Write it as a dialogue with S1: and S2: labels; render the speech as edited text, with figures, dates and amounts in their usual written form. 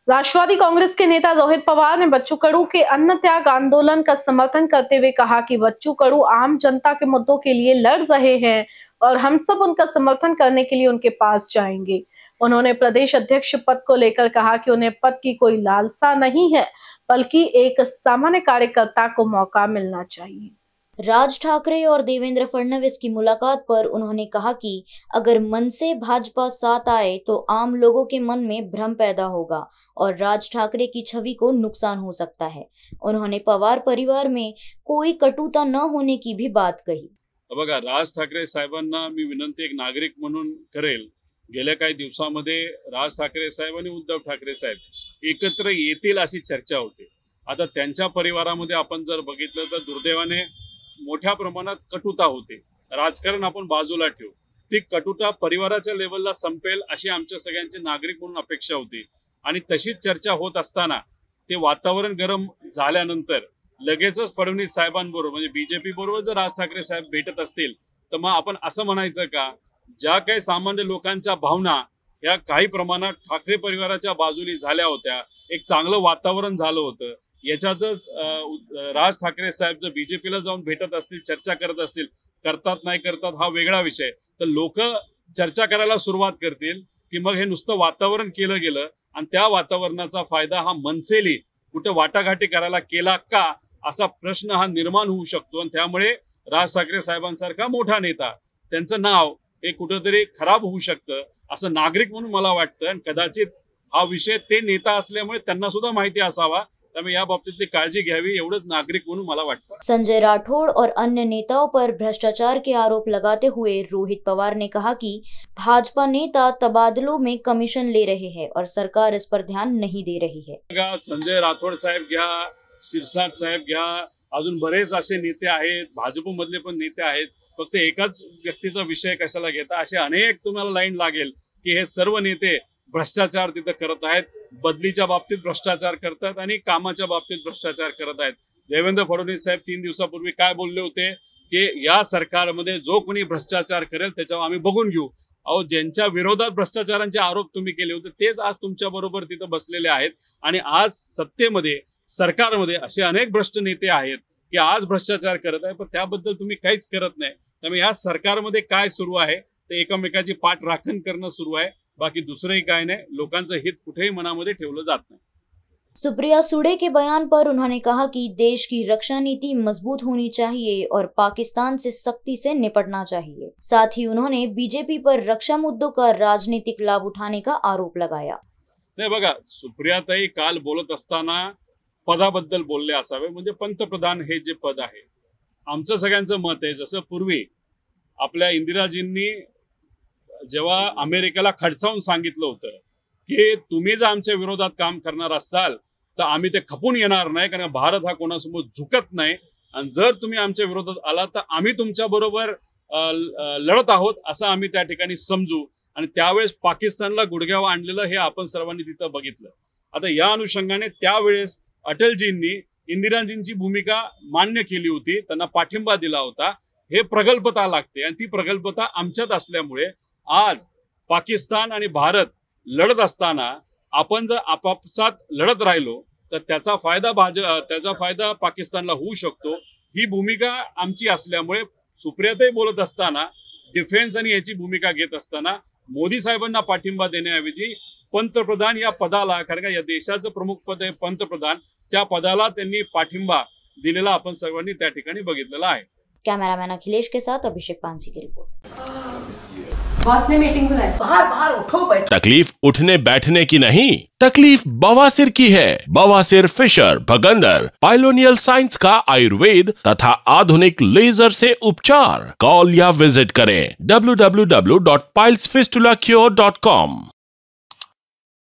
S1: राष्ट्रवादी कांग्रेस के नेता रोहित पवार ने बच्चू कडू के अन्न त्याग आंदोलन का समर्थन करते हुए कहा कि बच्चू कडू आम जनता के मुद्दों के लिए लड़ रहे हैं और हम सब उनका समर्थन करने के लिए उनके पास जाएंगे। उन्होंने प्रदेश अध्यक्ष पद को लेकर कहा कि उन्हें पद की कोई लालसा नहीं है, बल्कि एक सामान्य कार्यकर्ता को मौका मिलना चाहिए।
S2: राज ठाकरे और देवेंद्र फडणवीस की मुलाकात पर उन्होंने कहा कि अगर मन से भाजपा साथ आए तो आम लोगों के मन में भ्रम पैदा होगा और राज ठाकरे की छवि को नुकसान हो सकता है। उन्होंने पवार परिवार में कोई कटुता न होने की भी बात कही।
S3: बघा, राज ठाकरे साहेबांना मी विनंती एक नागरिक म्हणून करेल, गेल्या काही दिवसांमध्ये राज ठाकरे साहेब आणि उद्धव ठाकरे साहेब एकत्र येतील अशी चर्चा होती। आता त्यांच्या परिवारामध्ये आपण जर बघितलं तर दुर्दैवाने मोठ्या प्रमाणात कटुता होते। राजकारण आपण बाजूला ठेवू, ती कटुता परिवाराच्या लेवलला संपेल अशी आमच्या सगळ्यांची नागरिक म्हणून अपेक्षा होती। आणि तशीच चर्चा होत असताना ते वातावरण गरम झाल्यानंतर लगेचच फडणवीस साहेबांबरोबर म्हणजे बीजेपी बरोबर जर राज ठाकरे साहेब भेटत असतील तर मग आपण असं म्हणायचं का ज्या काही सामान्य लोकांच्या भावना या काही प्रमाणात ठाकरे परिवाराच्या बाजूली झाल्या होत्या, एक चांगलं वातावरण झालं होतं, याच्यातच राज ठाकरे साहेब जर बीजेपीला जाऊन भेटत असतील, चर्चा करत असतील, करतात नाही करतात हा वेगळा विषय, तर लोक चर्चा करायला सुरुवात करतील की मग हे नुसतं वातावरण केलं गेलं आणि त्या वातावरणाचा फायदा हा मनसेली कुठे वाटाघाटी करायला केला का असा प्रश्न हा निर्माण होऊ शकतो। आणि त्यामुळे राज ठाकरे साहेबांसारखा मोठा नेता त्यांचं नाव हे कुठेतरी खराब होऊ शकतं असं नागरिक म्हणून मला वाटतं। आणि कदाचित हा विषय ते नेता असल्यामुळे त्यांना सुद्धा माहिती असावा, त्यामुळे या बाबतीतली काळजी घ्यावी एवढंच नागरिक म्हणून मला वाटतं।
S2: संजय राठौड़ और अन्य नेताओं पर भ्रष्टाचार के आरोप लगाते हुए रोहित पवार ने कहा कि भाजपा नेता तबादलों में कमीशन ले रहे हैं और सरकार इस पर ध्यान नहीं दे रही है।
S3: संजय राठौड़ साहेब घ्या, शिरसाट साहेब घ्या, अजून बरेच असे नेते आहेत, भाजपमधले पण नेते आहेत, फक्त एकाच व्यक्तीचा विषय कशाला घेता, असे अनेक तुम्हाला लाईन लागेल की हे सर्व नेते भ्रष्टाचार तिथं करत आहेत, बदलीच्या बाबतीत भ्रष्टाचार करतात आणि कामाच्या बाबतीत भ्रष्टाचार करत आहेत। देवेंद्र फडणवीस साहेब 3 दिवसापूर्वी काय बोलले होते की या सरकारमध्ये जो कोणी भ्रष्टाचार करेल त्याच्यावर आम्ही बघून घेऊ। अहो, ज्यांच्या विरोधात भ्रष्टाचारांचे आरोप तुम्ही केले होते तेच आज तुमच्या बरोबर तिथं बसलेले आहेत आणि आज सत्तेमध्ये सरकारमध्ये असे अनेक भ्रष्ट नेते आहेत की आज भ्रष्टाचार करत आहे, पण त्याबद्दल तुम्ही काहीच करत नाही। त्यामुळे या सरकारमध्ये काय सुरू आहे ते एकमेकाची पाठ राखण करणं सुरू आहे, बाकी दुसरंही काय नाही। लोकांचं हित कुठेही मनामध्ये ठेवलं जात नाही।
S2: सुप्रिया सुळे के बयान पर उन्होंने कहा कि देश की रक्षा नीति मजबूत होनी चाहिए और पाकिस्तान से सख्ती से निपटना चाहिए। साथ ही उन्होंने बीजेपी पर रक्षा मुद्दों का राजनीतिक लाभ उठाने का आरोप लगाया।
S3: नाही बघा, सुप्रियाताई काल बोलत असताना पदाबद्दल बोलले असावे, म्हणजे पंतप्रधान हे जे पद आहे आमचं सगळ्यांचं मत आहे, जसं पूर्वी आपल्या इंदिराजींनी जेव्हा अमेरिकेला खडसावून सांगितलं होतं की तुम्ही जर आमच्या विरोधात काम करणार असाल तर आम्ही ते खपून येणार नाही, कारण भारत हा कोणासमोर झुकत नाही आणि जर तुम्ही आमच्या विरोधात आला तर आम्ही तुमच्या बरोबर लढत आहोत असं आम्ही त्या ठिकाणी समजू। आणि त्यावेळेस पाकिस्तानला गुडघ्यावर आणलेलं हे आपण सर्वांनी तिथं बघितलं। आता या अनुषंगाने त्यावेळेस अटलजींनी इंदिराजींची भूमिका मान्य केली होती, त्यांना पाठिंबा दिला होता। हे प्रगल्भता लागते आणि ती प्रगल्भता आमच्यात असल्यामुळे आज पाकिस्तान आणि भारत लढत असताना आपण जर आपापसात लढत राहिलो तर त्याचा फायदा पाकिस्तानला होऊ शकतो। ही भूमिका आमची असल्यामुळे सुप्रियाताई बोलत असताना डिफेन्स आणि याची भूमिका घेत असताना मोदी साहेबांना पाठिंबा देण्याऐवजी पंतप्रधान या पदाला, कारण का या देशाचं प्रमुख पद आहे पंतप्रधान, त्या पदाला त्यांनी पाठिंबा दिलेला आपण सर्वांनी त्या ठिकाणी बघितलेला आहे।
S2: कैमरामैन अखिलेश के साथ अभिषेक पांसी की रिपोर्ट।
S4: बॉस ने मीटिंग बुलाई। बाहर उठो बैठो।
S5: तकलीफ उठने बैठने की नहीं, तकलीफ बवासीर की है। बवासीर, फिशर, भगंदर, पाइलोनियल साइंस का आयुर्वेद तथा आधुनिक लेजर से उपचार। कॉल या विजिट करें www.pilesfistulacure.com।